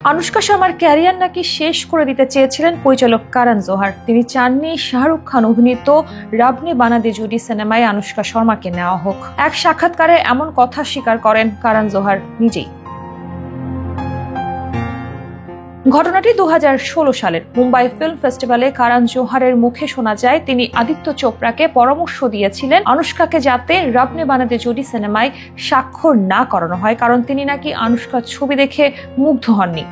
আনুশকা শর্মার ক্যারিয়ার নাকি শেষ করে দিতে চেয়েছিলেন পরিচালক কারণ জোহার। তিনি চাননি শাহরুখ খান অভিনীত রব নে বানা দে জুডি সিনেমায় আনুশকা শর্মাকে নেওয়া হোক। এক সাক্ষাৎকারে এমন কথা স্বীকার করেন কারণ জোহার নিজেই। ঘটনাটি 2016 সালের মুম্বাই ফিল্ম ফেস্টিভ্যালে কারণ জোহারের মুখে শোনা যায় তিনি আদিত্য চোপড়াকে পরামর্শ দিয়েছিলেন আনুশকাকে যাতে রব নে বানা দে জুডি সিনেমায় স্বাক্ষর না করানো হয়, কারণ তিনি নাকি আনুশকার ছবি দেখে মুগ্ধ হননি।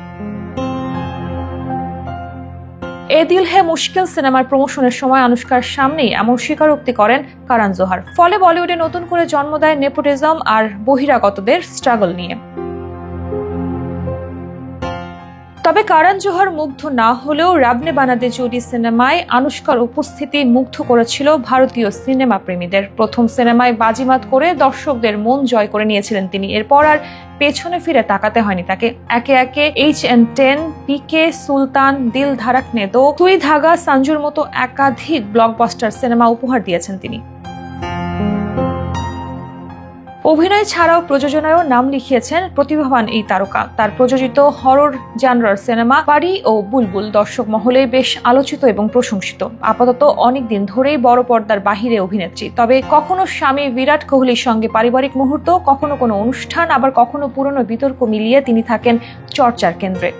এ দিল হে মুশকিল সিনেমার প্রমোশনের সময় আনুশকার সামনেই এমন স্বীকারোক্তি করেন কারণ জোহার। ফলে বলিউডে নতুন করে জন্ম দেয় নেপোটিজম আর বহিরাগতদের স্ট্রাগল নিয়ে। তবে কারণ জোহার মুগ্ধ না হলেও রব নে বানা দে জুডি সিনেমায় আনুশকার উপস্থিতি মুগ্ধ করেছিল ভারতীয় সিনেমা প্রেমীদের। প্রথম সিনেমায় বাজিমাত করে দর্শকদের মন জয় করে নিয়েছিলেন তিনি। এরপর আর পেছনে ফিরে তাকাতে হয়নি তাকে। একে একে HN10, পিকে, সুলতান, দিল ধাড়কনে দো, সুই ধাগা, সঞ্জুর মতো একাধিক ব্লকবাস্টার সিনেমা উপহার দিয়েছেন তিনি। অভিনয় ছাড়াও প্রযোজনায়ও নাম লিখিয়েছেন প্রতিভাবান এই তারকা। তার প্রযোজিত হরর জানরার সিনেমা পারি ও বুলবুল দর্শক মহলে বেশ আলোচিত এবং প্রশংসিত। আপাতত অনেকদিন ধরেই বড় পর্দার বাহিরে অভিনেত্রী। তবে কখনো স্বামী বিরাট কোহলির সঙ্গে পারিবারিক মুহূর্ত, কখনো কোনো অনুষ্ঠান, আবার কখনো পুরনো বিতর্ক মিলিয়ে তিনি থাকেন চর্চার কেন্দ্রে।